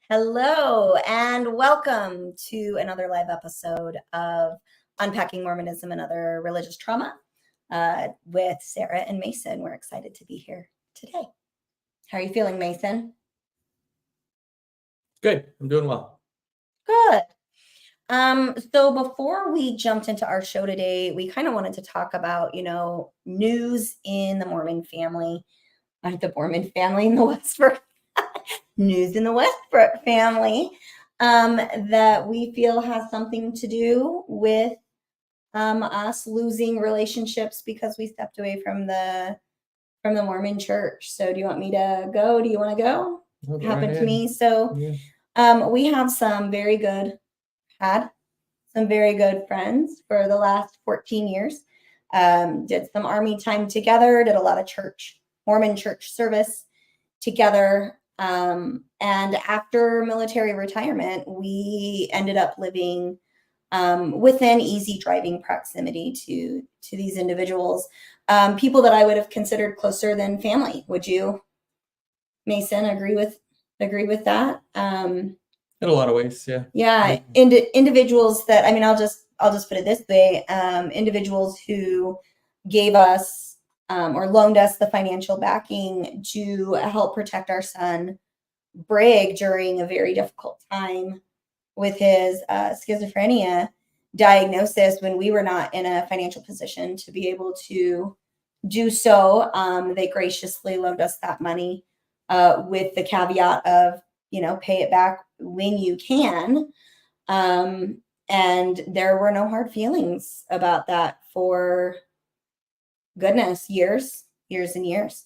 Hello, and welcome to another live episode of Unpacking Mormonism and Other Religious Trauma with Sarah and Mason. We're excited to be here today. How are you feeling, Mason? Good. I'm doing well. Good. So before we jumped into our show today, we kind of wanted to talk about, news in the Mormon family, the Mormon family in the Westbrook, news in the Westbrook family, that we feel has something to do with us losing relationships because we stepped away from the Mormon church. So do you want me to go? Do you want to go? No, go Happened right to ahead. me. So Yeah. we have had some very good friends for the last 14 years. Did some Army time together, did a lot of Mormon church service together. And after military retirement, we ended up living within easy driving proximity to these individuals, people that I would have considered closer than family. Would you, Mason, agree with that? In a lot of ways, yeah. Yeah, individuals that, I'll just put it this way: individuals who gave us or loaned us the financial backing to help protect our son Brig during a very difficult time with his schizophrenia diagnosis, when we were not in a financial position to be able to do so. They graciously loaned us that money with the caveat of, pay it back when you can. And there were no hard feelings about that for goodness, years and years.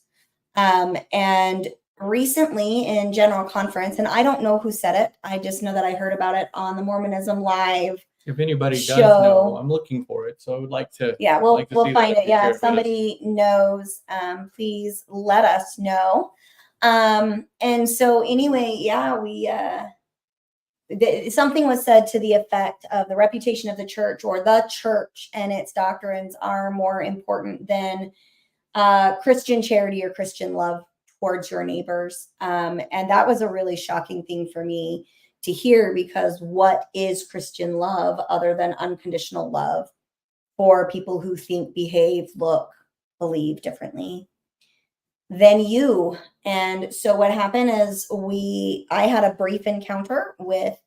And recently in General Conference, and I don't know who said it, I just know that I heard about it on the Mormonism Live. If anybody does know, I'm looking for it. So I would like to. Yeah, we'll find it. Yeah, if somebody knows, please let us know. And so anyway, yeah, something was said to the effect of the reputation of the church, or the church and its doctrines, are more important than Christian charity or Christian love towards your neighbors. And that was a really shocking thing for me to hear, because what is Christian love other than unconditional love for people who think, behave, look, believe differently than you? And so what happened is I had a brief encounter with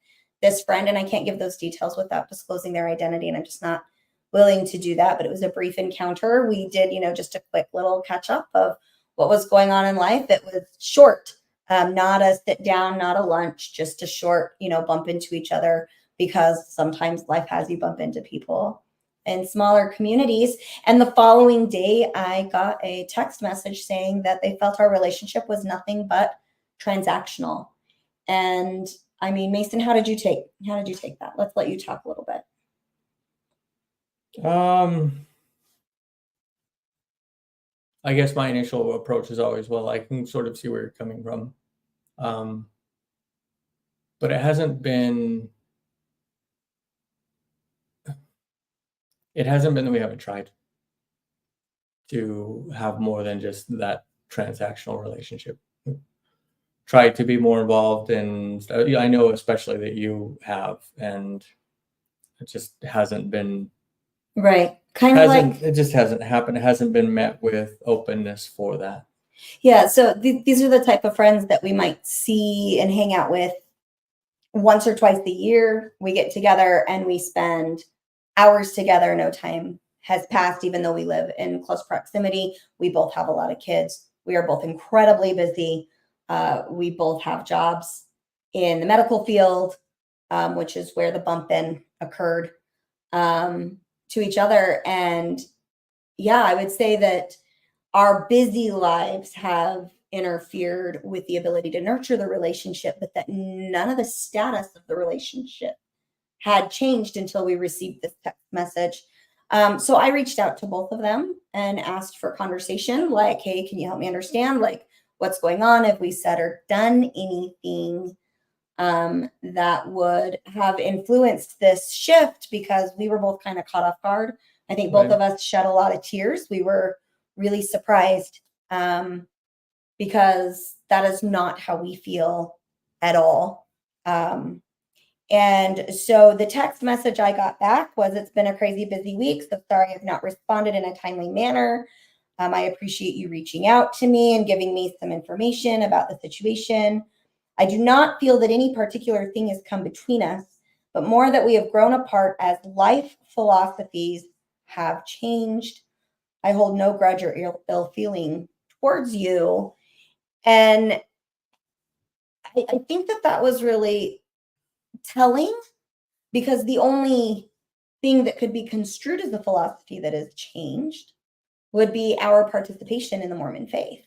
this friend, and I can't give those details without disclosing their identity, and I'm just not willing to do that. But it was a brief encounter. We did, just a quick little catch up of what was going on in life. It was short, not a sit down, not a lunch, just a short, bump into each other, because sometimes life has you bump into people in smaller communities. And the following day, I got a text message saying that they felt our relationship was nothing but transactional. And Mason, how did you take that? Let's let you talk a little bit. I guess my initial approach is always, well, I can sort of see where you're coming from. But it hasn't been that we haven't tried to have more than just that transactional relationship. Try to be more involved in. I know especially that you have, and it just hasn't been right. It just hasn't happened. It hasn't been met with openness for that. Yeah. So these are the type of friends that we might see and hang out with once or twice a year. We get together and we spend hours together. No time has passed, even though we live in close proximity. We both have a lot of kids. We are both incredibly busy. We both have jobs in the medical field, which is where the bump in occurred, to each other. And yeah, I would say that our busy lives have interfered with the ability to nurture the relationship, but that none of the status of the relationship had changed until we received this text message. So I reached out to both of them and asked for conversation, like, hey, can you help me understand, like, what's going on? Have we said or done anything that would have influenced this shift? Because we were both kind of caught off guard. I think both of us shed a lot of tears. We were really surprised, because that is not how we feel at all. And so the text message I got back was, "It's been a crazy busy week, so sorry I've not responded in a timely manner. I appreciate you reaching out to me and giving me some information about the situation. I do not feel that any particular thing has come between us, but more that we have grown apart as life philosophies have changed. I hold no grudge or ill feeling towards you." And I think that that was really telling, because the only thing that could be construed as a philosophy that has changed would be our participation in the Mormon faith,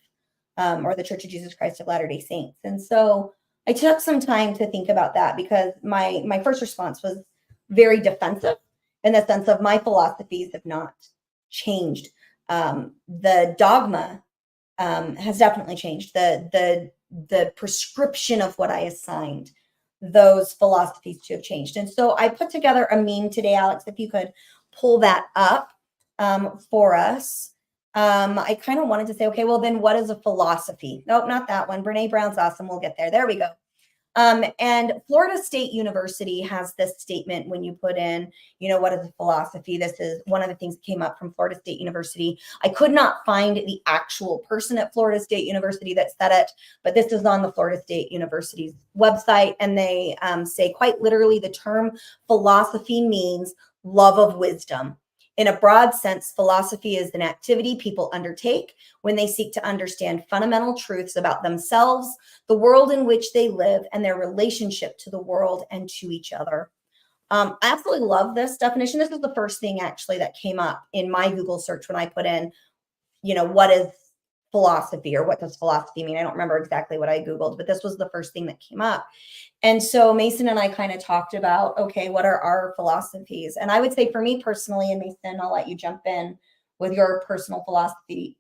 or the Church of Jesus Christ of Latter-day Saints. And so I took some time to think about that, because my first response was very defensive, in the sense of my philosophies have not changed. The dogma has definitely changed. The prescription of what I assigned those philosophies to have changed. And so I put together a meme today, Alex, if you could pull that up for us. I kind of wanted to say, okay, well, then what is a philosophy? Nope, not that one. Brene Brown's awesome. We'll get there. There we go. And Florida State University has this statement when you put in, what is a philosophy? This is one of the things that came up from Florida State University. I could not find the actual person at Florida State University that said it, but this is on the Florida State University's website. And they say, quite literally, the term philosophy means love of wisdom. In a broad sense, philosophy is an activity people undertake when they seek to understand fundamental truths about themselves, the world in which they live, and their relationship to the world and to each other. I absolutely love this definition. This is the first thing actually that came up in my Google search when I put in, what is philosophy, or what does philosophy mean? I don't remember exactly what I Googled, but this was the first thing that came up. And so Mason and I kind of talked about, okay, what are our philosophies? And I would say for me personally, and Mason, I'll let you jump in with your personal philosophies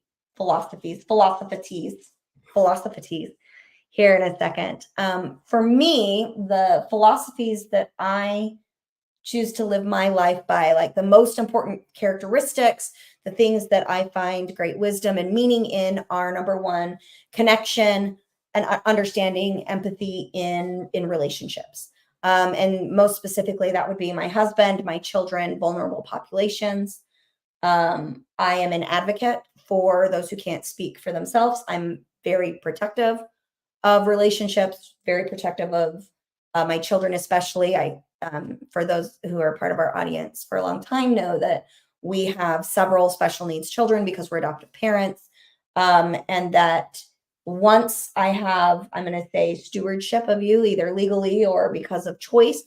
here in a second. For me, the philosophies that I choose to live my life by, like the most important characteristics, the things that I find great wisdom and meaning in, are number one, connection and understanding, empathy in relationships. And most specifically, that would be my husband, my children, vulnerable populations. I am an advocate for those who can't speak for themselves. I'm very protective of relationships, very protective of my children, especially. For those who are part of our audience for a long time, know that we have several special needs children because we're adoptive parents. And that once I have, I'm going to say, stewardship of you, either legally or because of choice,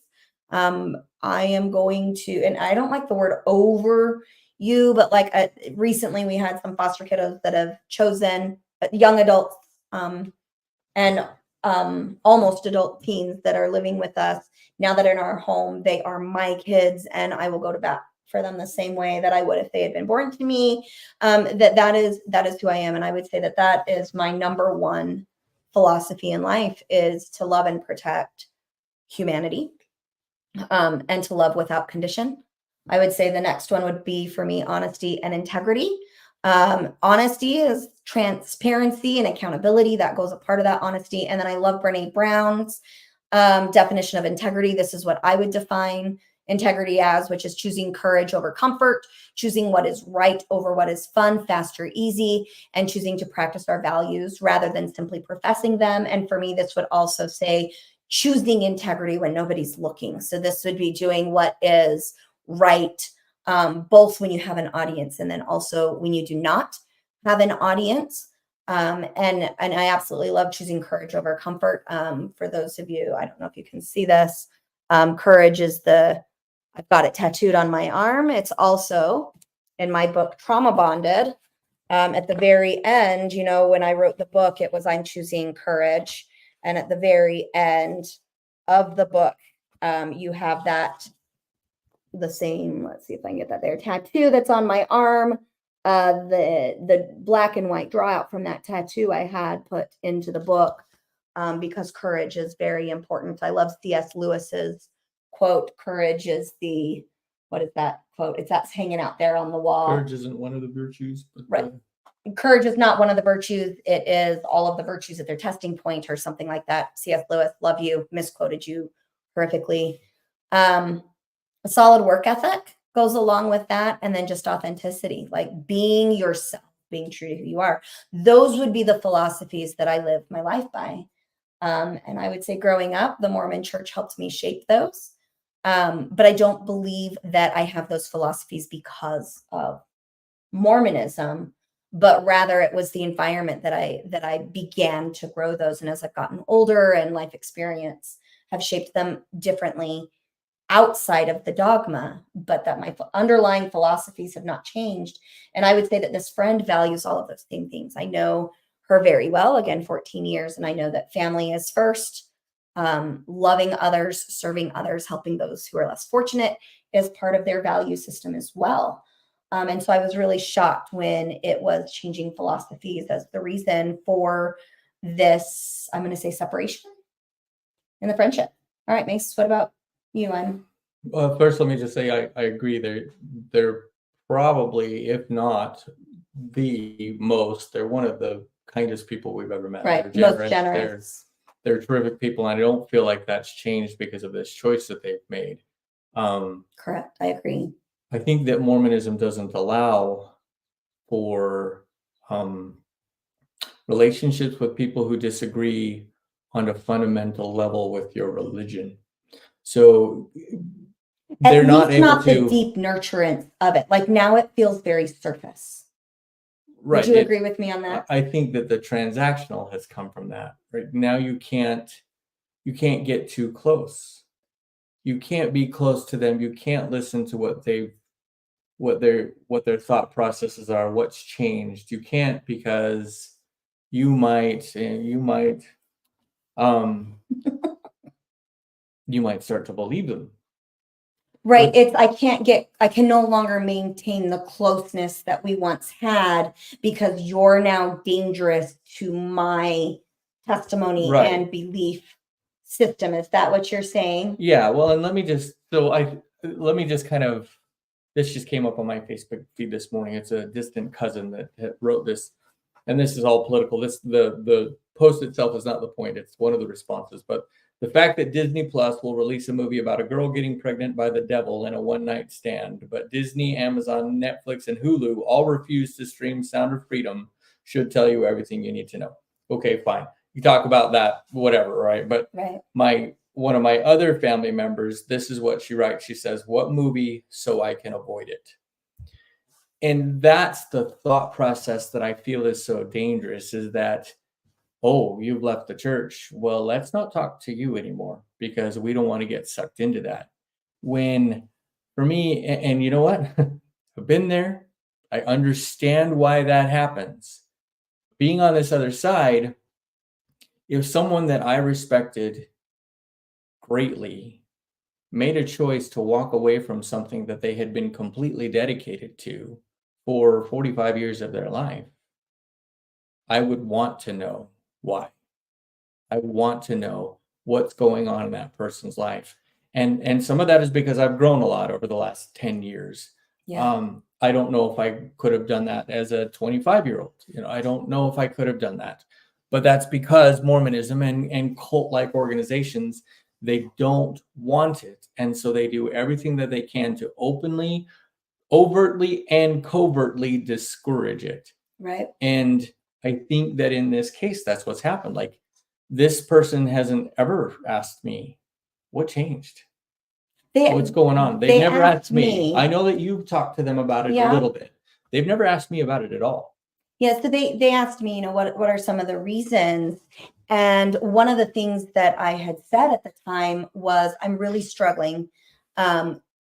I am going to, and I don't like the word over you, but like recently we had some foster kiddos that have chosen, young adults, and almost adult teens that are living with us now that are in our home. They are my kids, and I will go to bat for them the same way that I would if they had been born to me. That is who I am. And I would say that is my number one philosophy in life, is to love and protect humanity, and to love without condition. I would say the next one would be, for me, honesty and integrity. Honesty is transparency and accountability. That goes a part of that honesty. And then I love Brene Brown's definition of integrity. This is what I would define integrity as, which is choosing courage over comfort, choosing what is right over what is fun, fast, or easy, and choosing to practice our values rather than simply professing them. And for me, this would also say choosing integrity when nobody's looking. So this would be doing what is right, both when you have an audience and then also when you do not have an audience. And I absolutely love choosing courage over comfort. For those of you, I don't know if you can see this, courage is I've got it tattooed on my arm. It's also in my book, Trauma Bonded. At the very end, when I wrote the book, it was, I'm choosing courage. And at the very end of the book, you have the same, let's see if I can get that there, tattoo that's on my arm. The black and white draw out from that tattoo I had put into the book, because courage is very important. I love C.S. Lewis's quote, courage is what is that quote? That's hanging out there on the wall. Courage isn't one of the virtues, but right. courage is not one of the virtues. It is all of the virtues at their testing point or something like that. C.S. Lewis, love you, misquoted you horrifically. A solid work ethic goes along with that. And then just authenticity, like being yourself, being true to who you are. Those would be the philosophies that I live my life by. And I would say growing up, the Mormon church helped me shape those. But I don't believe that I have those philosophies because of Mormonism, but rather it was the environment that I began to grow those. And as I've gotten older and life experience have shaped them differently outside of the dogma, but that my underlying philosophies have not changed. And I would say that this friend values all of those same things. I know her very well, again, 14 years. And I know that family is first, loving others, serving others, helping those who are less fortunate is part of their value system as well. And so I was really shocked when it was changing philosophies as the reason for this, I'm going to say, separation in the friendship. All right, Mace, what about you? Well, first, let me just say I agree. They're probably, if not the most, they're one of the kindest people we've ever met. Right, They're most generous. They're terrific people, and I don't feel like that's changed because of this choice that they've made. Correct, I agree. I think that Mormonism doesn't allow for relationships with people who disagree on a fundamental level with your religion. So they're not able not to. The deep nurturance of it. Like now it feels very surface. Right. Would you agree with me on that? I think that the transactional has come from that. Right now, you can't get too close. You can't be close to them. You can't listen to what their thought processes are, what's changed. You can't, because you might start to believe them. Right. I can no longer maintain the closeness that we once had because you're now dangerous to my testimony Right. and belief system. Is that what you're saying? Yeah. Well, and let me just kind of, this just came up on my Facebook feed this morning. It's a distant cousin that wrote this, and this is all political. The post itself is not the point. It's one of the responses. But the fact that Disney Plus will release a movie about a girl getting pregnant by the devil in a one-night stand, but Disney, Amazon, Netflix, and Hulu all refuse to stream Sound of Freedom should tell you everything you need to know. Okay, fine. You talk about that, whatever, right? But right. One of my other family members, this is what she writes. She says, "What movie so I can avoid it?" And that's the thought process that I feel is so dangerous, is that, oh, you've left the church. Well, let's not talk to you anymore because we don't want to get sucked into that. When for me, and you know what? I've been there. I understand why that happens. Being on this other side, if someone that I respected greatly made a choice to walk away from something that they had been completely dedicated to for 45 years of their life, I would want to know why. I want to know what's going on in that person's life. And some of that is because I've grown a lot over the last 10 years. Yeah. I don't know if I could have done that as a 25-year-old. I don't know if I could have done that. But that's because Mormonism and cult-like organizations, they don't want it. And so they do everything that they can to openly, overtly, and covertly discourage it. Right. And I think that in this case, that's what's happened. Like, this person hasn't ever asked me, what changed? What's going on? They've never asked me. I know that you've talked to them about it a little bit. They've never asked me about it at all. Yeah, so they asked me, what are some of the reasons? And one of the things that I had said at the time was, I'm really struggling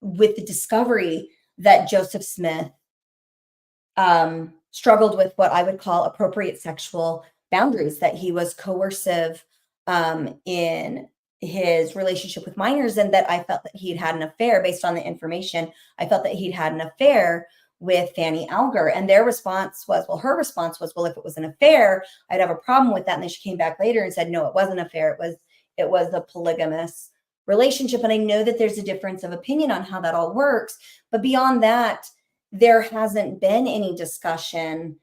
with the discovery that Joseph Smith struggled with what I would call appropriate sexual boundaries, that he was coercive in his relationship with minors, and that I felt that he'd had an affair. Based on the information, I felt that he'd had an affair with Fanny Alger. And her response was, well, if it was an affair, I'd have a problem with that. And then she came back later and said, no, it wasn't an affair. It was a polygamous relationship. And I know that there's a difference of opinion on how that all works. But beyond that, there hasn't been any discussion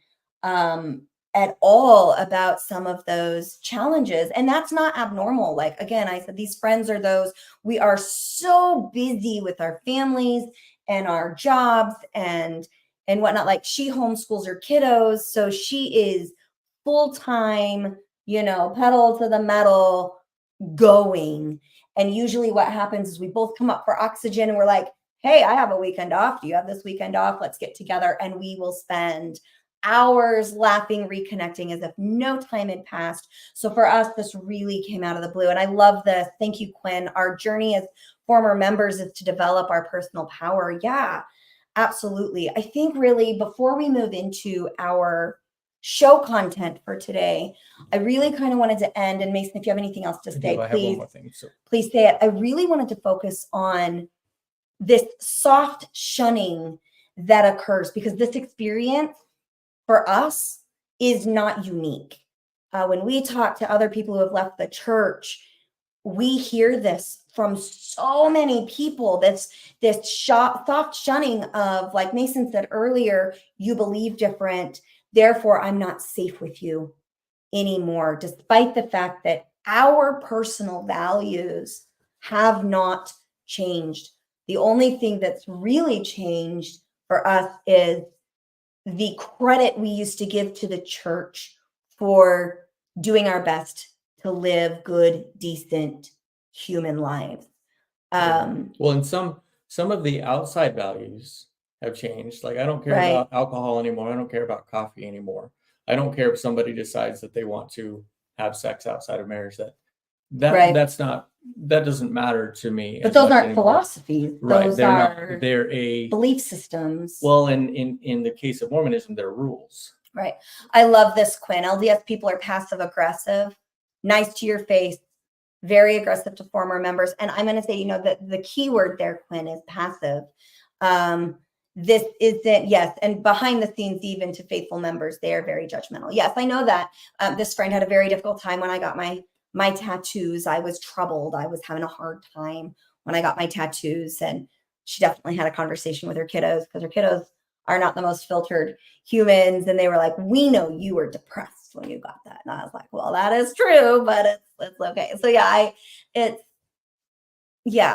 at all about some of those challenges. And that's not abnormal. Like, again, I said, these friends are those, we are so busy with our families and our jobs and whatnot. Like, she homeschools her kiddos, so she is full-time, pedal to the metal going. And usually what happens is we both come up for oxygen and we're like, hey, I have a weekend off. Do you have this weekend off? Let's get together. And we will spend hours laughing, reconnecting as if no time had passed. So for us, this really came out of the blue. And I love this. Thank you, Quinn. Our journey as former members is to develop our personal power. Yeah, absolutely. I think really before we move into our show content for today, I really kind of wanted to end, and Mason, if you have anything else to say, I have one more thing. So please say it. I really wanted to focus on this soft shunning that occurs, because this experience for us is not unique. When we talk to other people who have left the church, we hear this from so many people, this soft shunning of, like Mason said earlier, you believe different, therefore I'm not safe with you anymore, despite the fact that our personal values have not changed. The only thing that's really changed for us is the credit we used to give to the church for doing our best to live good, decent human lives. Well, and some of the outside values have changed. Like, I don't care Right. about alcohol anymore. I don't care about coffee anymore. I don't care if somebody decides that they want to have sex outside of marriage. Right. That doesn't matter to me. But as those much aren't anymore. philosophies. Right. Those They're are not. They're a belief systems. Well, in the case of Mormonism, they're rules. Right. I love this, Quinn. LDS people are passive aggressive, nice to your face, very aggressive to former members. And I'm going to say, that the key word there, Quinn, is passive. This isn't, yes, and behind the scenes, even to faithful members, they are very judgmental. Yes, I know that. This friend had a very difficult time when I got my tattoos. I was troubled. I was having a hard time when I got my tattoos, and she definitely had a conversation with her kiddos, because her kiddos are not the most filtered humans. And they were like, we know you were depressed when you got that. And I was like, well, that is true, but it's okay. So yeah,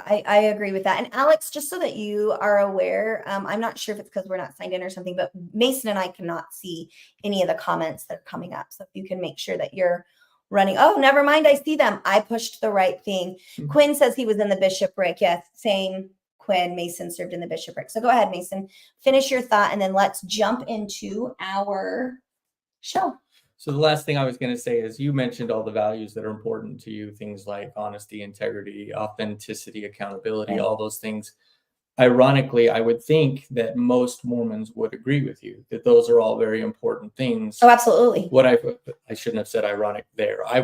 I agree with that. And Alex, just so that you are aware, I'm not sure if it's because we're not signed in or something, but Mason and I cannot see any of the comments that are coming up. So if you can make sure that you're running. Oh, never mind. I see them. I pushed the right thing. Mm-hmm. Quinn says he was in the bishopric. Yes, same. Quinn. Mason served in the bishopric. So go ahead, Mason. Finish your thought, and then let's jump into our show. So the last thing I was going to say is, you mentioned all the values that are important to you, things like honesty, integrity, authenticity, accountability, all those things. Ironically, I would think that most Mormons would agree with you that those are all very important things. Oh, absolutely. What I shouldn't have said ironic there. I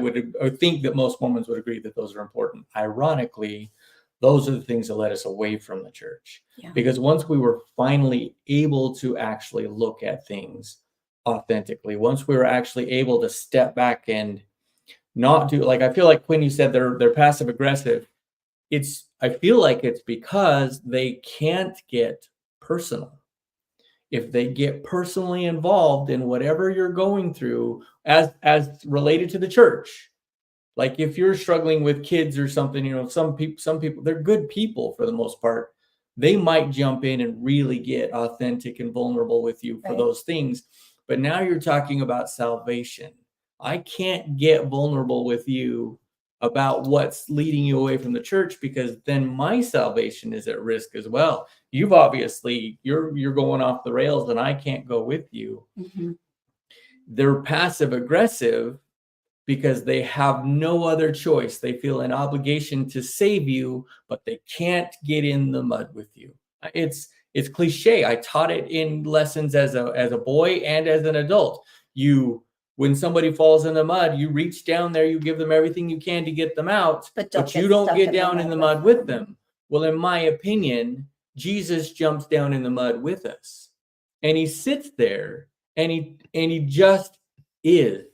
think that most Mormons would agree that those are important. Ironically, those are the things that led us away from the church. Yeah. Because once we were finally able to actually look at things authentically, once we were actually able to step back and not do, like, I feel like Quinn, you said they're passive aggressive. I feel like it's because they can't get personal. If they get personally involved in whatever you're going through as related to the church, like if you're struggling with kids or something, some people, they're good people for the most part. They might jump in and really get authentic and vulnerable with you for those things. But now you're talking about salvation. I can't get vulnerable with you about what's leading you away from the church, because then my salvation is at risk as well. You're going off the rails and I can't go with you. Mm-hmm. They're passive aggressive because they have no other choice. They feel an obligation to save you, but they can't get in the mud with you. It's cliche. I taught it in lessons as a boy and as an adult. When somebody falls in the mud, you reach down there, you give them everything you can to get them out, but you don't get down in the mud with them. Well, in my opinion, Jesus jumps down in the mud with us, and he sits there and he just is.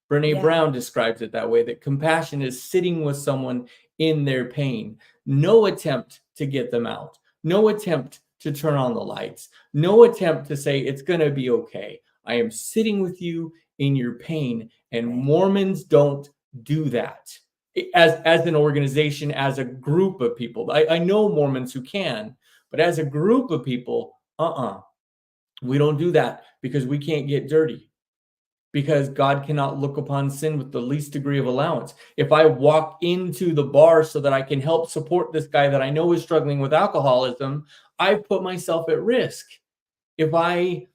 Brené Brown describes it that way, that compassion is sitting with someone in their pain. No attempt to get them out. No attempt to turn on the lights. No attempt to say it's going to be okay. I am sitting with you in your pain. And Mormons don't do that as an organization, as a group of people. I know Mormons who can, but as a group of people, we don't do that, because we can't get dirty, because God cannot look upon sin with the least degree of allowance. If I walk into the bar so that I can help support this guy that I know is struggling with alcoholism, I put myself at risk. If I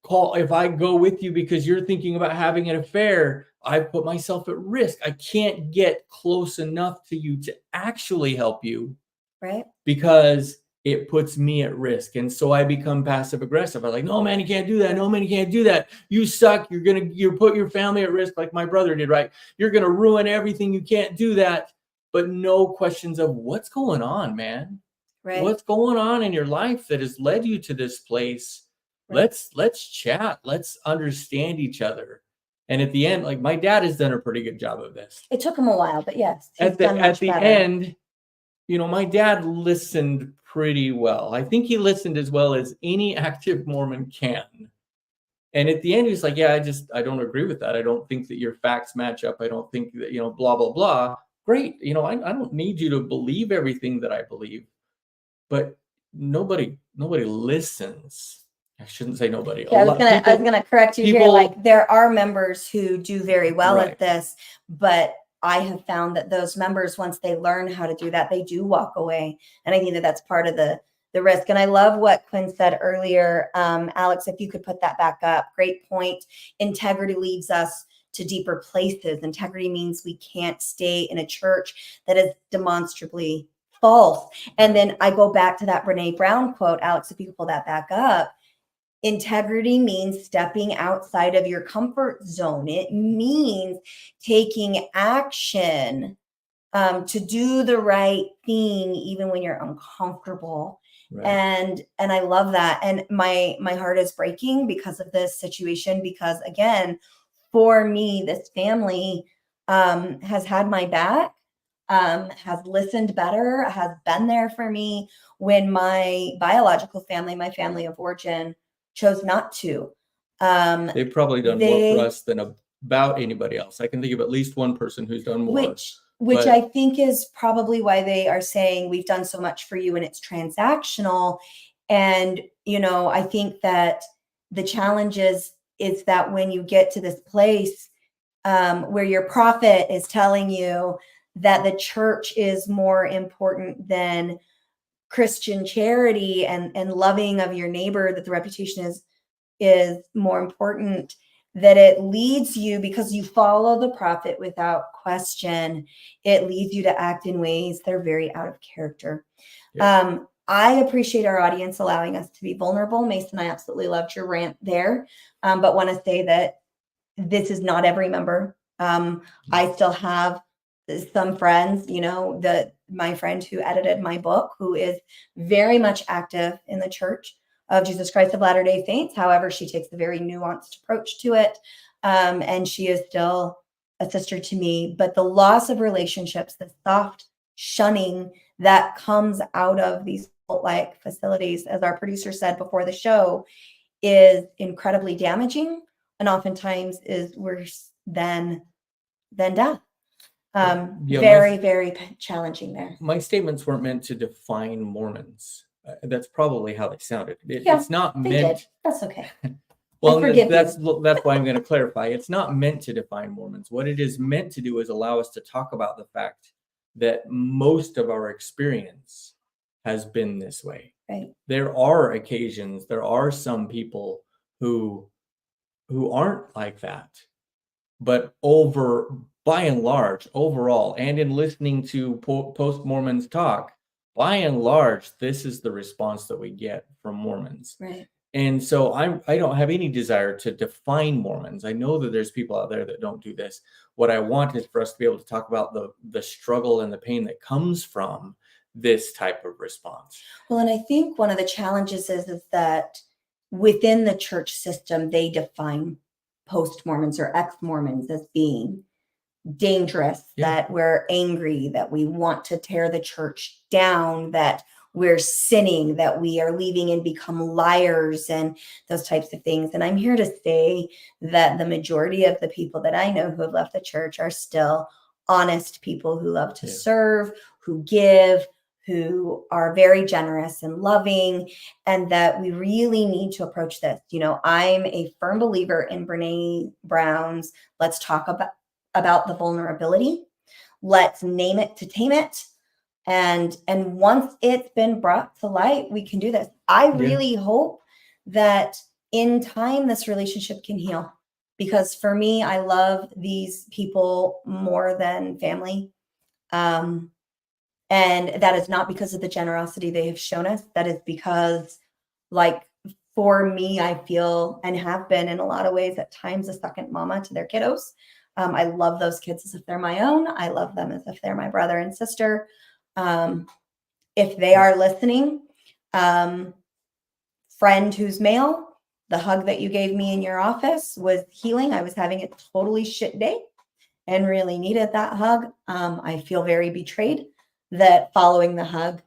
go with you because you're thinking about having an affair, I put myself at risk. I can't get close enough to you to actually help you, Right. because it puts me at risk. And so I become passive aggressive. I'm like, no, man, you can't do that. No, man, you can't do that. You suck. You put your family at risk, like my brother did, right? You're going to ruin everything. You can't do that. But no questions of what's going on, man. Right. What's going on in your life that has led you to this place? Right. Let's chat. Let's understand each other. And at the end, like, my dad has done a pretty good job of this. It took him a while, but yes, he's At done much the better. end, my dad listened pretty well. I think he listened as well as any active Mormon can. And at the end, he's like, yeah, I don't agree with that. I don't think that your facts match up. I don't think that, blah, blah, blah. Great. I don't need you to believe everything that I believe, but nobody listens. I shouldn't say nobody. Yeah, I was gonna correct you here. Like, there are members who do very well at this, but I have found that those members, once they learn how to do that, they do walk away. And I think that that's part of the risk. And I love what Quinn said earlier. Alex, if you could put that back up. Great point. Integrity leads us to deeper places. Integrity means we can't stay in a church that is demonstrably false. And then I go back to that Brene Brown quote. Alex, if you could pull that back up. Integrity means stepping outside of your comfort zone. It means taking action to do the right thing, even when you're uncomfortable. Right. And I love that. And my heart is breaking because of this situation, because again, for me, this family has had my back, has listened better, has been there for me when my biological family, my family of origin, chose not to. They've probably done more for us than about anybody else. I can think of at least one person who's done more. Which I think is probably why they are saying we've done so much for you and it's transactional. And, I think that the challenge is that when you get to this place where your prophet is telling you that the church is more important than Christian charity and loving of your neighbor, that the reputation is more important, that it leads you, because you follow the prophet without question, it leads you to act in ways that are very out of character. Yeah. I appreciate our audience allowing us to be vulnerable. Mason, I absolutely loved your rant there, but want to say that this is not every member. I still have some friends, my friend who edited my book, who is very much active in the Church of Jesus Christ of Latter-day Saints. However, she takes a very nuanced approach to it. And she is still a sister to me. But the loss of relationships, the soft shunning that comes out of these cult-like facilities, as our producer said before the show, is incredibly damaging and oftentimes is worse than death. Very challenging there. My statements weren't meant to define Mormons. That's probably how they sounded. It's not meant. Did. That's okay. Well, that's why I'm going to clarify. It's not meant to define Mormons. What it is meant to do is allow us to talk about the fact that most of our experience has been this way. Right. There are occasions, there are some people who aren't like that, but by and large, overall, and in listening to post-Mormons talk, by and large, this is the response that we get from Mormons. Right. And so I don't have any desire to define Mormons. I know that there's people out there that don't do this. What I want is for us to be able to talk about the struggle and the pain that comes from this type of response. Well, and I think one of the challenges is that within the church system, they define post-Mormons or ex-Mormons as being dangerous, that we're angry, that we want to tear the church down, that we're sinning, that we are leaving and become liars and those types of things. And I'm here to say that the majority of the people that I know who have left the church are still honest people who love to serve, who give, who are very generous and loving, and that we really need to approach this. You know, I'm a firm believer in Brene Brown's let's talk about the vulnerability. Let's name it to tame it. And once it's been brought to light, we can do this. I really hope that in time this relationship can heal, because for me, I love these people more than family. And that is not because of the generosity they have shown us. That is because, like, for me, I feel and have been in a lot of ways at times a second mama to their kiddos. I love those kids as if they're my own. I love them as if they're my brother and sister. If they are listening, friend who's male, the hug that you gave me in your office was healing. I was having a totally shit day and really needed that hug. I feel very betrayed that following the hug,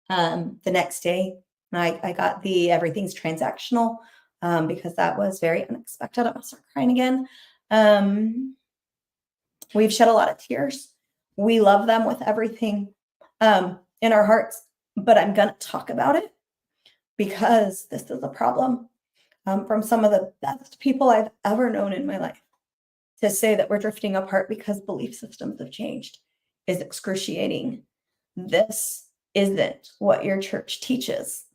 the next day, I got the everything's transactional, because that was very unexpected. I'm gonna start crying again. We've shed a lot of tears. We love them with everything in our hearts, but I'm going to talk about it because this is a problem from some of the best people I've ever known in my life. To say that we're drifting apart because belief systems have changed is excruciating. This isn't what your church teaches,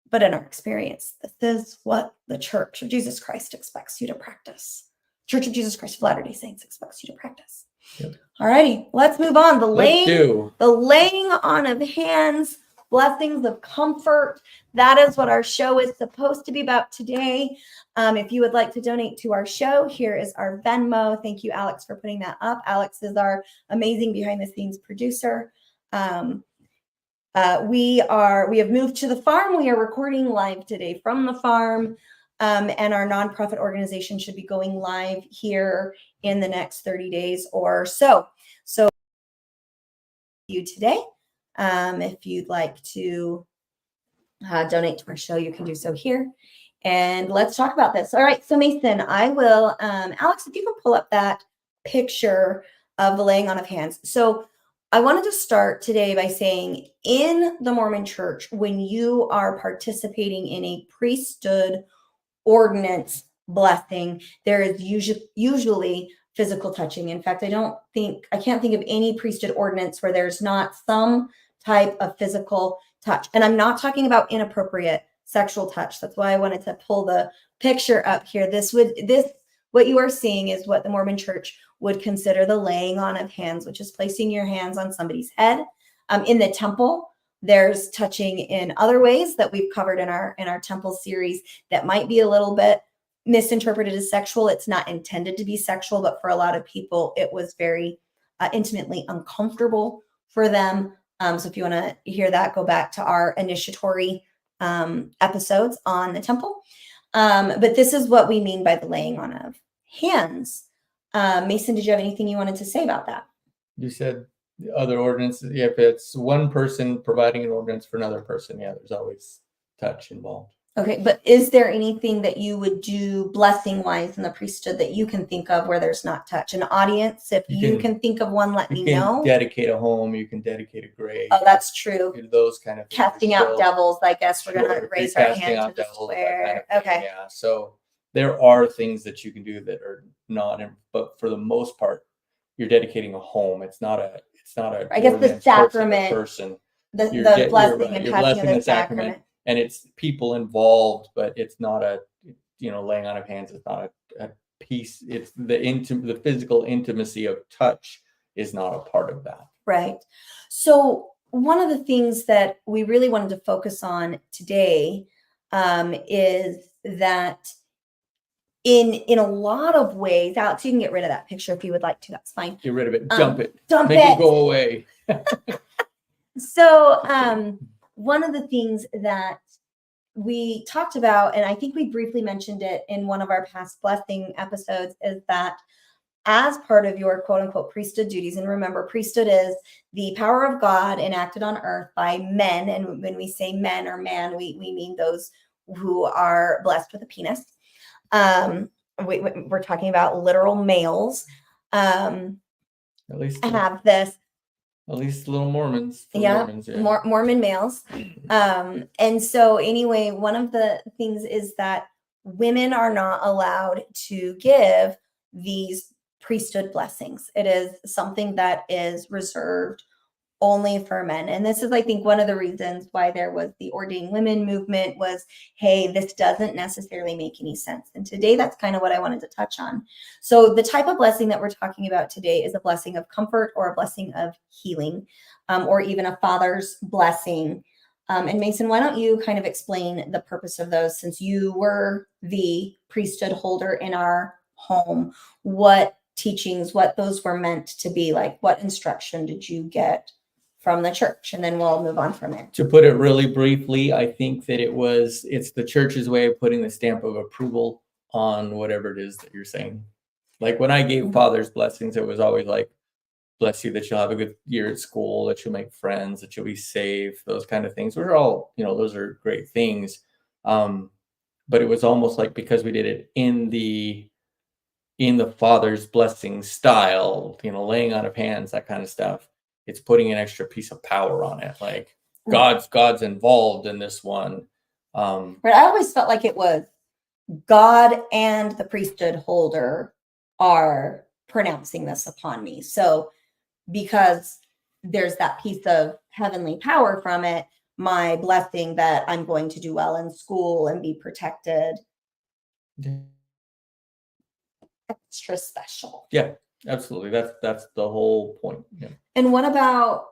but in our experience, this is what the Church of Jesus Christ expects you to practice. Church of Jesus Christ of Latter-day Saints expects you to practice. Yep. All righty, let's move on. The laying on of hands, blessings of comfort. That is what our show is supposed to be about today. If you would like to donate to our show, here is our Venmo. Thank you, Alex, for putting that up. Alex is our amazing behind-the-scenes producer. We have moved to the farm. We are recording live today from the farm. And our nonprofit organization should be going live here in the next 30 days or so. So you today, if you'd like to donate to our show, you can do so here. And let's talk about this. All right. So Mason, I will, Alex, if you can pull up that picture of the laying on of hands. So I wanted to start today by saying in the Mormon Church, when you are participating in a priesthood ordinance blessing, there is usually physical touching. In fact, I can't think of any priesthood ordinance where there's not some type of physical touch. And I'm not talking about inappropriate sexual touch. That's why I wanted to pull the picture up here. What you are seeing is what the Mormon Church would consider the laying on of hands, which is placing your hands on somebody's head. In the temple, there's touching in other ways that we've covered in our temple series that might be a little bit misinterpreted as sexual. It's not intended to be sexual, but for a lot of people, it was very intimately uncomfortable for them. So if you want to hear that, go back to our initiatory episodes on the temple. But this is what we mean by the laying on of hands. Mason, did you have anything you wanted to say about that? You said other ordinances. Yeah, if it's one person providing an ordinance for another person, yeah, there's always touch involved. Okay, but is there anything that you would do blessing wise in the priesthood that you can think of where there's not touch? An audience, if you can think of one, let me know. You can dedicate a home, you can dedicate a grave. Oh, that's true. Those kind of things. Casting out devils, I guess we're gonna raise our hand to the square. Okay. Yeah, so there are things that you can do that are not, but for the most part, you're dedicating a home. It's not a. I guess the sacrament. Person. The blessing and passing of the sacrament. And it's people involved, but it's not a, laying on of hands. It's not a piece. It's the physical intimacy of touch is not a part of that. Right. So one of the things that we really wanted to focus on today is that in a lot of ways, Alex, you can get rid of that picture if you would like to. That's fine. Get rid of it. Dump it. Dump Make it go away. So one of the things that we talked about, and I think we briefly mentioned it in one of our past blessing episodes, is that as part of your quote unquote priesthood duties. And remember, priesthood is the power of God enacted on earth by men. And when we say men or man, we mean those who are blessed with a penis. We're talking about literal males. At least Have this. At least little Mormons. Mormons, Mormon males. And so anyway, one of the things is that women are not allowed to give these priesthood blessings. It is something that is reserved only for men. And this is, I think, one of the reasons why there was the ordained women movement was, hey, this doesn't necessarily make any sense. And today, that's kind of what I wanted to touch on. So the type of blessing that we're talking about today is a blessing of comfort or a blessing of healing, or even a father's blessing. And Mason, why don't you kind of explain the purpose of those, since you were the priesthood holder in our home, what teachings, what those were meant to be like, what instruction did you get from the church? And then we'll move on from there. To put it really briefly, I think that it's the church's way of putting the stamp of approval on whatever it is that you're saying. Like when I gave father's blessings, it was always like, bless you that you'll have a good year at school, that you'll make friends, that you'll be safe, those kind of things. We're all, those are great things. But it was almost like, because we did it in the father's blessing style, laying on of hands, that kind of stuff, it's putting an extra piece of power on it. Like God's involved in this one. But I always felt like it was God and the priesthood holder are pronouncing this upon me. So because there's that piece of heavenly power from it, my blessing that I'm going to do well in school and be protected. Extra special. Yeah, absolutely. That's the whole point. Yeah. And what about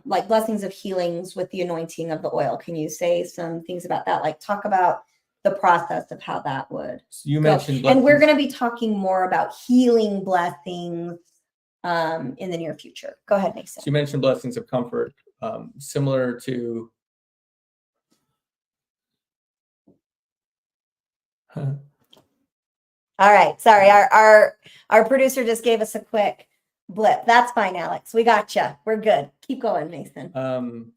like blessings of healings with the anointing of the oil? Can you say some things about that? Like talk about the process of how that would. So you mentioned blessings. And we're going to be talking more about healing blessings in the near future. Go ahead, Mason. So you mentioned blessings of comfort, similar to All right. Sorry. Our producer just gave us a quick blip. That's fine, Alex. We got you. We're good. Keep going, Mason.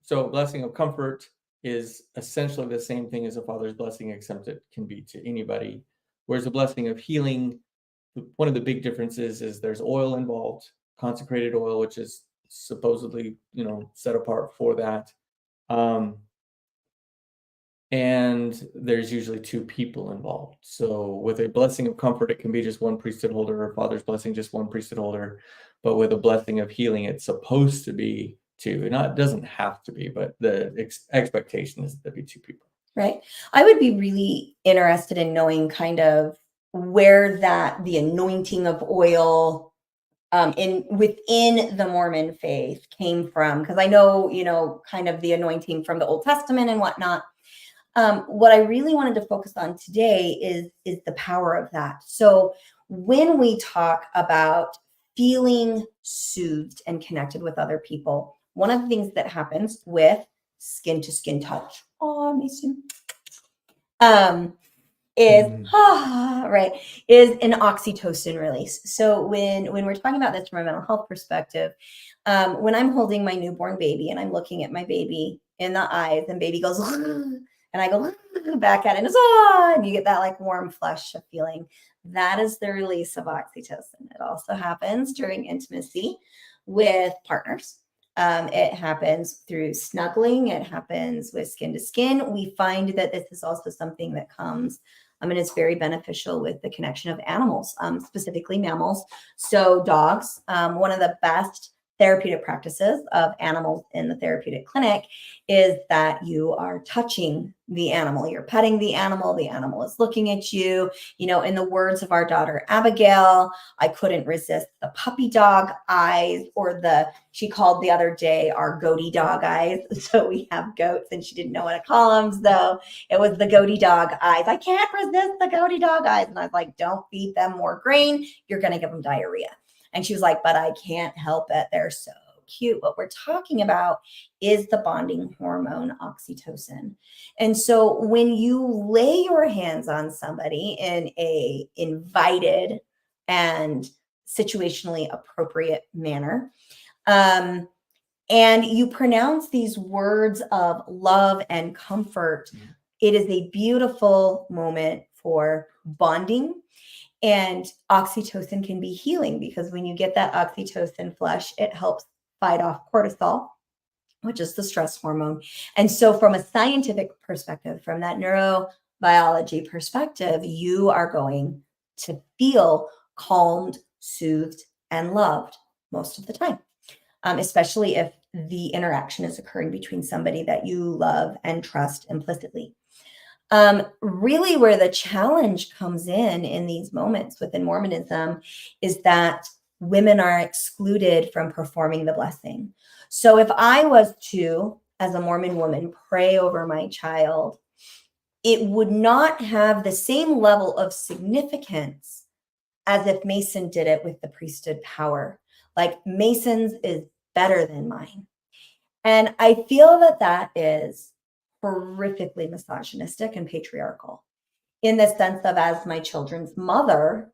So blessing of comfort is essentially the same thing as a father's blessing, except it can be to anybody. Whereas the blessing of healing, one of the big differences is there's oil involved, consecrated oil, which is supposedly, set apart for that. And there's usually two people involved. So with a blessing of comfort, it can be just one priesthood holder, or father's blessing, just one priesthood holder. But with a blessing of healing, it's supposed to be two. It doesn't have to be, but the expectation is that be two people. Right. I would be really interested in knowing kind of where the anointing of oil within the Mormon faith came from. Because I know, kind of the anointing from the Old Testament and whatnot. What I really wanted to focus on today is the power of that. So when we talk about feeling soothed and connected with other people, one of the things that happens with skin to skin touch, Mason, is an oxytocin release. So when we're talking about this from a mental health perspective, when I'm holding my newborn baby and I'm looking at my baby in the eyes, and baby goes, and I go back at it, and you get that like warm flush of feeling. That is the release of oxytocin. It also happens during intimacy with partners. It happens through snuggling. It happens with skin to skin. We find that this is also something that comes, and it's very beneficial with the connection of animals, specifically mammals. So dogs, one of the best therapeutic practices of animals in the therapeutic clinic is that you are touching the animal, you're petting the animal is looking at you. In the words of our daughter Abigail, I couldn't resist the puppy dog eyes, or she called the other day our goatee dog eyes. So we have goats and she didn't know what to call them, so it was the goatee dog eyes. I can't resist the goatee dog eyes. And I was like, don't feed them more grain, you're going to give them diarrhea. And she was like, but I can't help it. They're so cute. What we're talking about is the bonding hormone, oxytocin. And so when you lay your hands on somebody in a invited and situationally appropriate manner. And you pronounce these words of love and comfort. It is a beautiful moment for bonding. And oxytocin can be healing, because when you get that oxytocin flush, it helps fight off cortisol, which is the stress hormone. And so from a scientific perspective, from that neurobiology perspective, you are going to feel calmed, soothed, and loved most of the time, especially if the interaction is occurring between somebody that you love and trust implicitly. Really where the challenge comes in these moments within Mormonism is that women are excluded from performing the blessing. So if I was to, as a Mormon woman, pray over my child, it would not have the same level of significance as if Mason did it with the priesthood power. Like, Mason's is better than mine. And I feel that that is horrifically misogynistic and patriarchal, in the sense of, as my children's mother,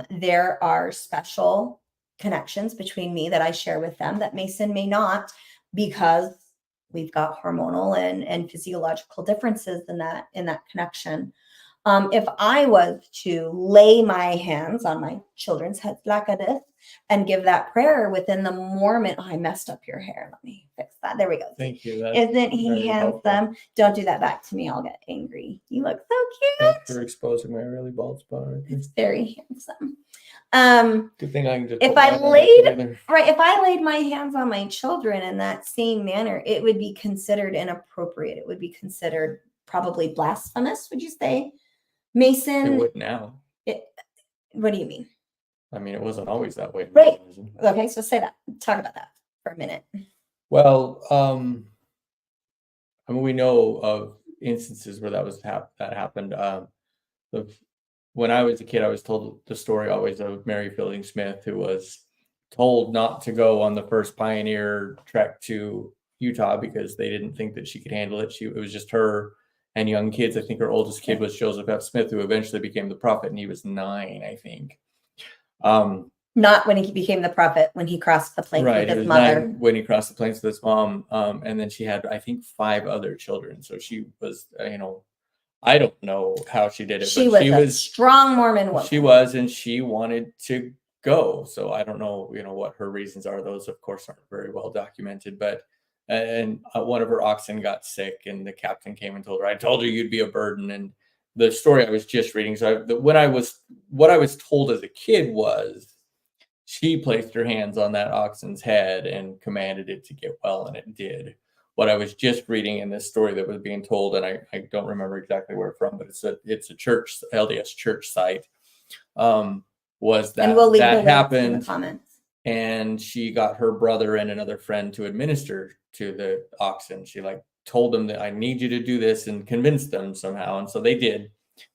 there are special connections between me that I share with them that Mason may not, because we've got hormonal and physiological differences in that connection. If I was to lay my hands on my children's heads like this and give that prayer within the Mormon, oh, I messed up your hair. Let me fix that. There we go. Thank you. Isn't he handsome? Helpful. Don't do that back to me. I'll get angry. You look so cute. Thanks for exposing my really bald spot. It's very handsome. Good thing I can just. If I laid my hands on my children in that same manner, it would be considered inappropriate. It would be considered probably blasphemous. Would you say, Mason? It would now. What do you mean? I mean, it wasn't always that way. Right. Okay, so say that. Talk about that for a minute. Well, I mean, we know of instances where that happened. When I was a kid, I was told the story always of Mary Fielding Smith, who was told not to go on the first pioneer trek to Utah because they didn't think that she could handle it. It was just her and young kids. I think her oldest kid was Joseph F. Smith, who eventually became the prophet, and he was 9, I think. Not when he became the prophet, when he crossed the plains with his mother. 9 when he crossed the plains with his mom. And then she had, I think, 5 other children. So she was, I don't know how she did it. She was a strong Mormon woman. She was, and she wanted to go. So I don't know, what her reasons are. Those, of course, aren't very well documented. But one of her oxen got sick, and the captain came and told her, "I told you you'd be a burden." And the story I was just reading. So what I was told as a kid was, she placed her hands on that oxen's head and commanded it to get well, and it did. What I was just reading in this story that was being told, and I don't remember exactly where from, but it's a church, LDS church site, was that, and we'll leave that happened in the comments. And she got her brother and another friend to administer to the oxen. She told them that, I need you to do this, and convinced them somehow. And so they did.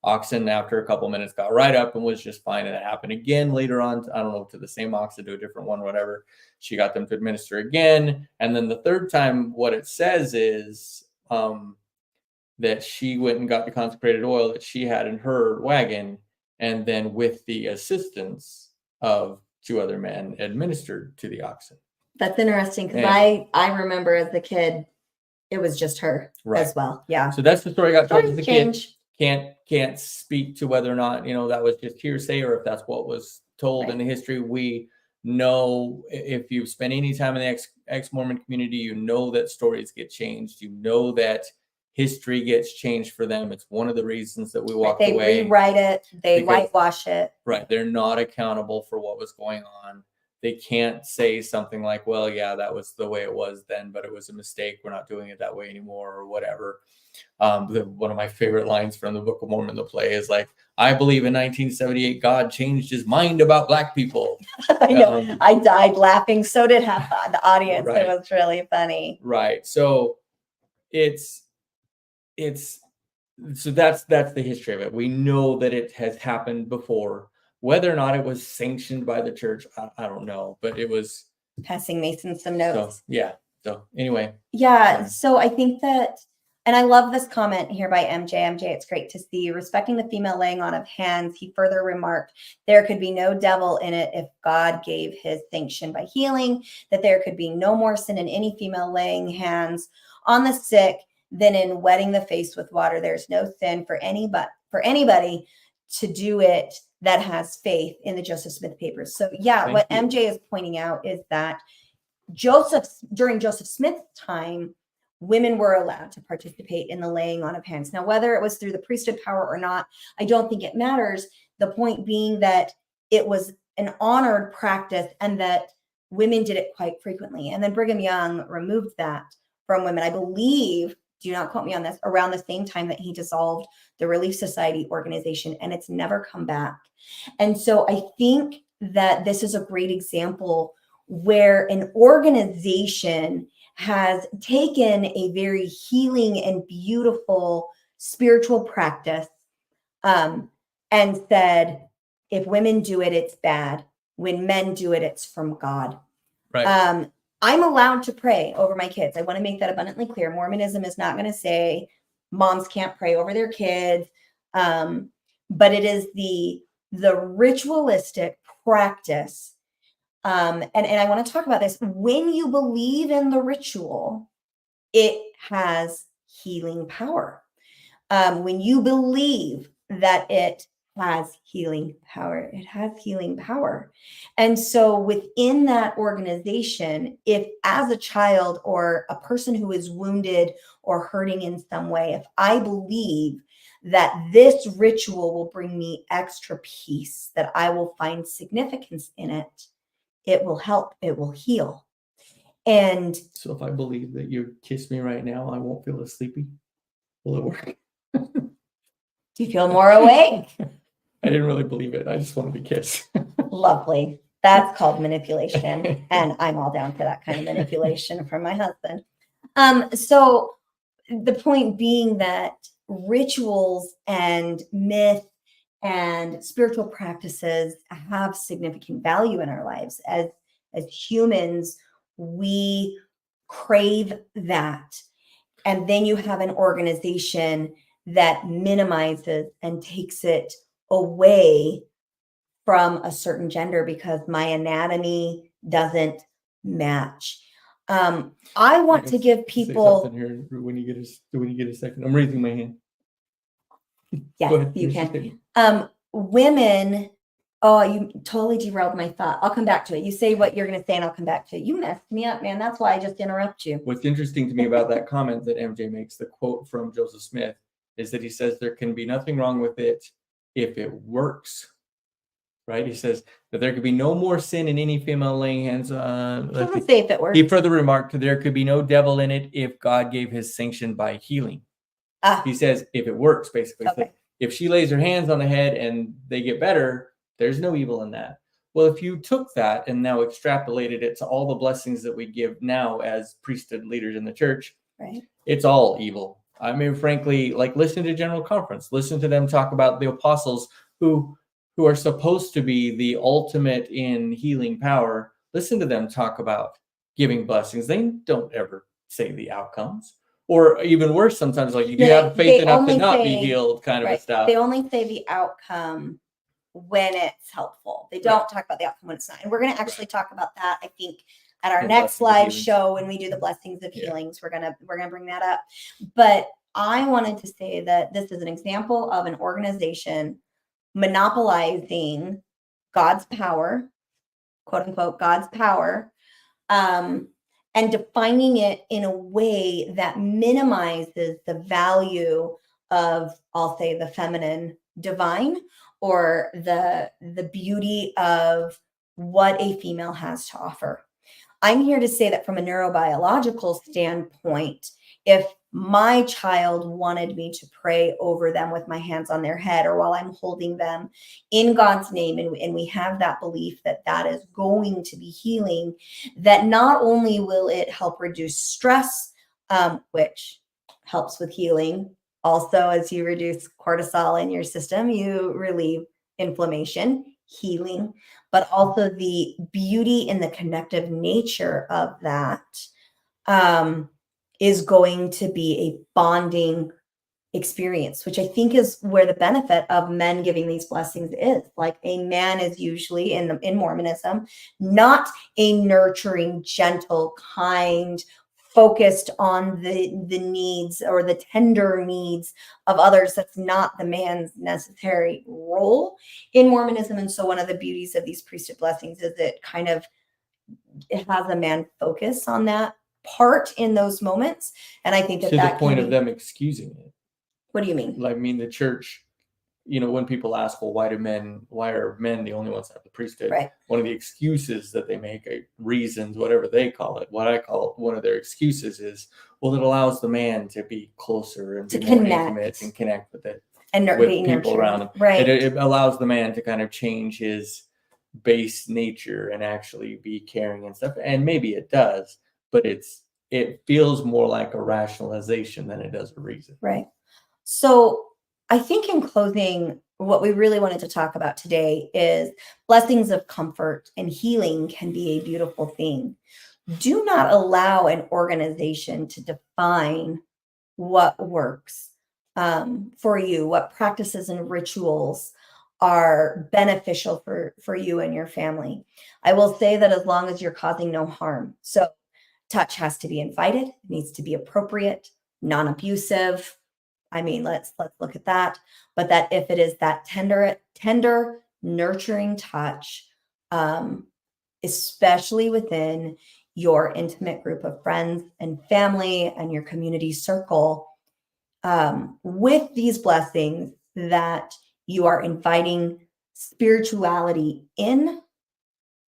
Oxen, after a couple minutes, got right up and was just fine. And it happened again later on, I don't know, to the same oxen, to a different one, whatever. She got them to administer again. And then the third time, what it says is that she went and got the consecrated oil that she had in her wagon, and then with the assistance of 2 other men, administered to the oxen. That's interesting, because I remember as a kid, it was just her as well. Yeah. So that's the story I got told as a kid. Can't speak to whether or not, that was just hearsay, or if that's what was told in the history. We know, if you've spent any time in the ex-Mormon community, that stories get changed. That history gets changed for them. It's one of the reasons that we walked away. They rewrite it. They whitewash it. Right. They're not accountable for what was going on. They can't say something like, well, yeah, that was the way it was then, but it was a mistake. We're not doing it that way anymore, or whatever. One of my favorite lines from the Book of Mormon, the play, is I believe in 1978, God changed his mind about Black people. I know. I died laughing. So did half the audience. Right. It was really funny. Right. So so that's the history of it. We know that it has happened before. Whether or not it was sanctioned by the church, I don't know, but it was. Passing Mason some notes. So anyway. Yeah. So I think that And I love this comment here by MJ. MJ, it's great to see you. Respecting the female laying on of hands, he further remarked, there could be no devil in it if God gave his sanction by healing, that there could be no more sin in any female laying hands on the sick than in wetting the face with water. There's no sin for anybody to do it that has faith in the Joseph Smith papers. So yeah, Thank what you. MJ is pointing out is that during Joseph Smith's time, women were allowed to participate in the laying on of hands. Now, whether it was through the priesthood power or not, I don't think it matters. The point being that it was an honored practice and that women did it quite frequently. And then Brigham Young removed that from women. I believe, do not quote me on this, around the same time that he dissolved the Relief Society organization, and it's never come back. And so I think that this is a great example where an organization has taken a very healing and beautiful spiritual practice and said, if women do it, it's bad. When men do it, it's from God. Right. I'm allowed to pray over my kids. I want to make that abundantly clear. Mormonism is not going to say moms can't pray over their kids, but it is the ritualistic practice. And I want to talk about this. When you believe in the ritual, it has healing power. When you believe that it has healing power, it has healing power. And so within that organization, if as a child or a person who is wounded or hurting in some way, if I believe that this ritual will bring me extra peace, that I will find significance in it, it will help, it will heal. And So if I believe that you kiss me right now, I won't feel as sleepy. Will it work? do you feel more awake? I didn't really believe it. I just wanted to kiss. Lovely. That's called manipulation. And I'm all down for that kind of manipulation from my husband. So the point being that rituals and myth and spiritual practices have significant value in our lives. As humans, we crave that. And then you have an organization that minimizes and takes it away from a certain gender because my anatomy doesn't match. I want to give Say people. something here when you get a second. I'm raising my hand. Yes, Go ahead, you finish your can. statement. Women. Oh, you totally derailed my thought. I'll come back to it. You say what you're going to say, and I'll come back to it. You messed me up, man. That's why I just interrupt you. What's interesting to me about that comment that MJ makes, the quote from Joseph Smith, is that he says there can be nothing wrong with it if it works. Right? He says that there could be no more sin in any female laying hands on. Let's say if it works. He further remarked there could be no devil in it if God gave his sanction by healing. He says if it works, basically. Okay. So if she lays her hands on the head and they get better, there's no evil in that. Well, if you took that and now extrapolated it to all the blessings that we give now as priesthood leaders in the church, Right. It's all evil. I mean, frankly, like listen to General Conference, listen to them talk about the apostles who are supposed to be the ultimate in healing power. Listen to them talk about giving blessings. They don't ever say the outcomes. Or even worse, sometimes like you have faith enough to not be healed kind of a stuff. They only say the outcome when it's helpful. They don't talk about the outcome when it's not. And we're going to actually talk about that, I think, at our next live show when we do the blessings of healings. We're gonna bring that up. But I wanted to say that this is an example of an organization monopolizing God's power, quote unquote, God's power, and defining it in a way that minimizes the value of, I'll say, the feminine divine or the beauty of what a female has to offer. I'm here to say that from a neurobiological standpoint, if my child wanted me to pray over them with my hands on their head or while I'm holding them in God's name, and we have that belief that that is going to be healing, that not only will it help reduce stress, which helps with healing, also as you reduce cortisol in your system, you relieve inflammation, healing, but also the beauty and the connective nature of that is going to be a bonding experience, which I think is where the benefit of men giving these blessings is. Like, a man is usually in Mormonism not a nurturing, gentle, kind, focused on the needs or the tender needs of others. That's not the man's necessary role in Mormonism. And so one of the beauties of these priesthood blessings is it has a man focus on that part in those moments. And I think To the that point can of be— them excusing it. What do you mean? Like, I mean, the church, when people ask, well, why are men the only ones that have the priesthood? Right. One of the excuses that they make, reasons, whatever they call it, what I call one of their excuses is, well, it allows the man to be closer and To be more connect. intimate and connect with it, And with be people nurturing. around him. Right. It allows the man to kind of change his base nature and actually be caring and stuff. And maybe it does, but it feels more like a rationalization than it does a reason. Right. So I think in closing, what we really wanted to talk about today is blessings of comfort and healing can be a beautiful thing. Do not allow an organization to define what works for you, what practices and rituals are beneficial for you and your family. I will say that as long as you're causing no harm. So touch has to be invited, it needs to be appropriate, non-abusive. I mean, let's look at that. But that if it is that tender, nurturing touch, especially within your intimate group of friends and family and your community circle, with these blessings that you are inviting spirituality in,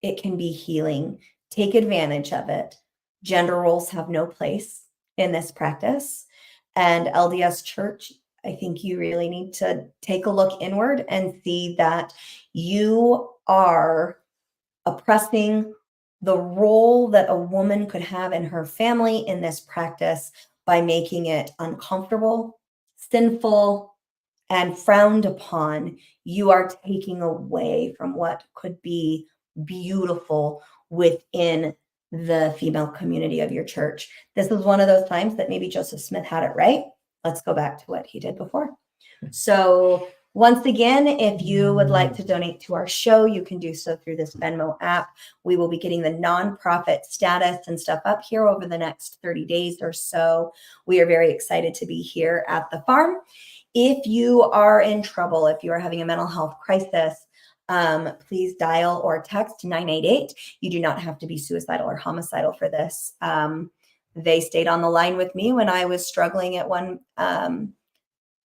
it can be healing. Take advantage of it. Gender roles have no place in this practice. And LDS Church, I think you really need to take a look inward and see that you are oppressing the role that a woman could have in her family in this practice by making it uncomfortable, sinful, and frowned upon. You are taking away from what could be beautiful within the female community of your church. This is one of those times that maybe Joseph Smith had it right. Let's go back to what he did before. So once again, if you would like to donate to our show, you can do so through this Venmo app. We will be getting the nonprofit status and stuff up here over the next 30 days or so. We are very excited to be here at the farm. If you are in trouble, if you are having a mental health crisis, please dial or text 988. You do not have to be suicidal or homicidal for this. They stayed on the line with me when I was struggling at one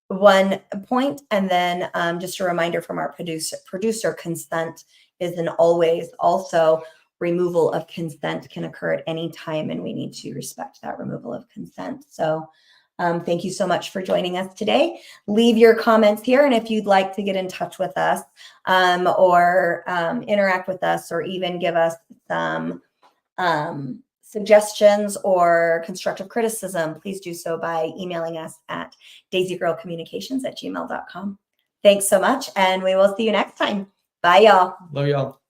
point. And then just a reminder from our producer, consent is an always. Also, removal of consent can occur at any time, and we need to respect that removal of consent. So thank you so much for joining us today. Leave your comments here. And if you'd like to get in touch with us or interact with us, or even give us some suggestions or constructive criticism, please do so by emailing us at daisygirlcommunications@gmail.com. Thanks so much. And we will see you next time. Bye, y'all. Love y'all.